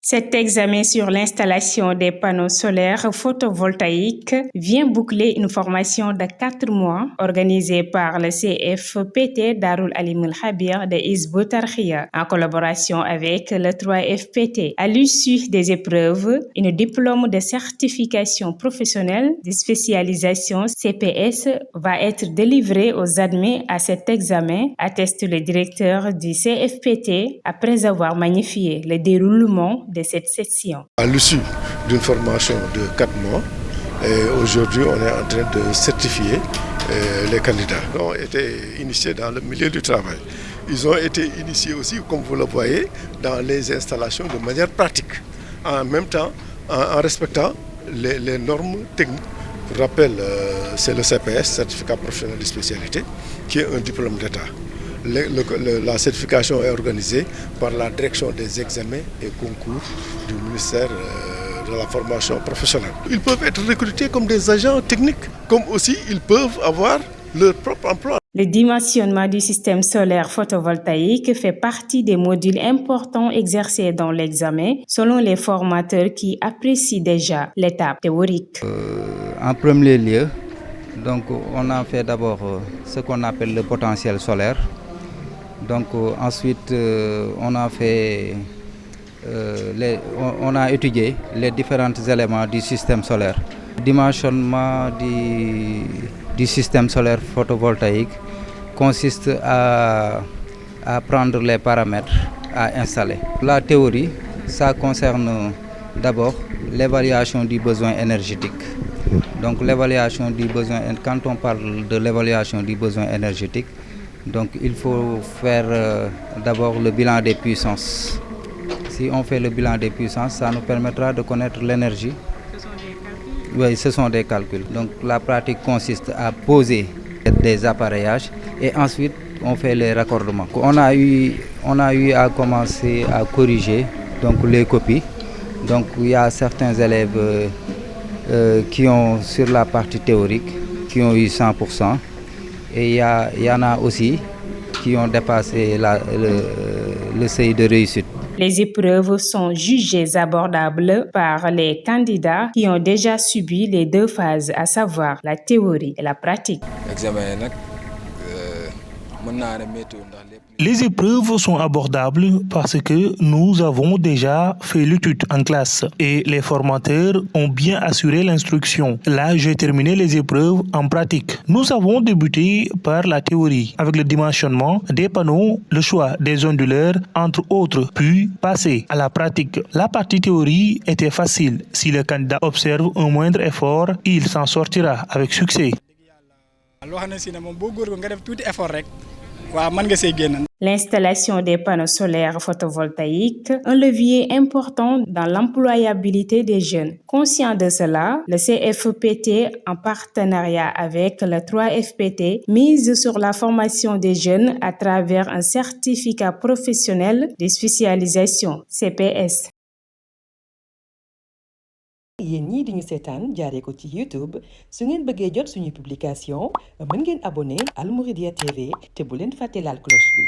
Cet examen sur l'installation des panneaux solaires photovoltaïques vient boucler une formation de 4 mois organisée par le CFPT Darul Alimul Khabir de Hizb ut-Tarqiyyah en collaboration avec le 3FPT. À l'issue des épreuves, un diplôme de certification professionnelle de spécialisation CPS va être délivré aux admis à cet examen, atteste le directeur du CFPT après avoir magnifié le déroulement de cette session. À l'issue d'une formation de 4 mois, aujourd'hui on est en train de certifier les candidats. Ils ont été initiés dans le milieu du travail. Ils ont été initiés aussi, comme vous le voyez, dans les installations de manière pratique. En même temps, en respectant les normes techniques. Je rappelle, c'est le CPS, certificat professionnel de spécialité, qui est un diplôme d'État. La certification est organisée par la direction des examens et concours du ministère de la formation professionnelle. Ils peuvent être recrutés comme des agents techniques, comme aussi ils peuvent avoir leur propre emploi. Le dimensionnement du système solaire photovoltaïque fait partie des modules importants exercés dans l'examen, selon les formateurs qui apprécient déjà l'étape théorique. En premier lieu, donc, on a fait d'abord ce qu'on appelle le potentiel solaire. Donc ensuite, on a étudié les différents éléments du système solaire. Le dimensionnement du système solaire photovoltaïque consiste à prendre les paramètres à installer. La théorie, ça concerne d'abord l'évaluation du besoin énergétique. Donc l'évaluation du besoin, quand on parle de l'évaluation du besoin énergétique, donc il faut faire d'abord le bilan des puissances. Si on fait le bilan des puissances, ça nous permettra de connaître l'énergie. Oui, ce sont des calculs. Donc la pratique consiste à poser des appareillages et ensuite on fait les raccordements. On a eu à commencer à corriger donc les copies. Donc il y a certains élèves qui ont sur la partie théorique qui ont eu 100%. Et il y en a aussi qui ont dépassé le seuil de réussite. Les épreuves sont jugées abordables par les candidats qui ont déjà subi les 2 phases, à savoir la théorie et la pratique. Les épreuves sont abordables parce que nous avons déjà fait l'étude en classe et les formateurs ont bien assuré l'instruction. Là, j'ai terminé les épreuves en pratique. Nous avons débuté par la théorie avec le dimensionnement des panneaux, le choix des onduleurs, entre autres, puis passer à la pratique. La partie théorie était facile. Si le candidat observe un moindre effort, il s'en sortira avec succès. L'installation des panneaux solaires photovoltaïques, un levier important dans l'employabilité des jeunes. Conscient de cela, le CFPT, en partenariat avec le 3FPT, mise sur la formation des jeunes à travers un certificat professionnel de spécialisation, CPS. yéen ñii di ñu seetaan jaaree ko ci YouTube su ngeen bëggee jot suñu publication mën ngeen abonné Al Mouridiyyah TV te bu leen fàtte laal cloche bi.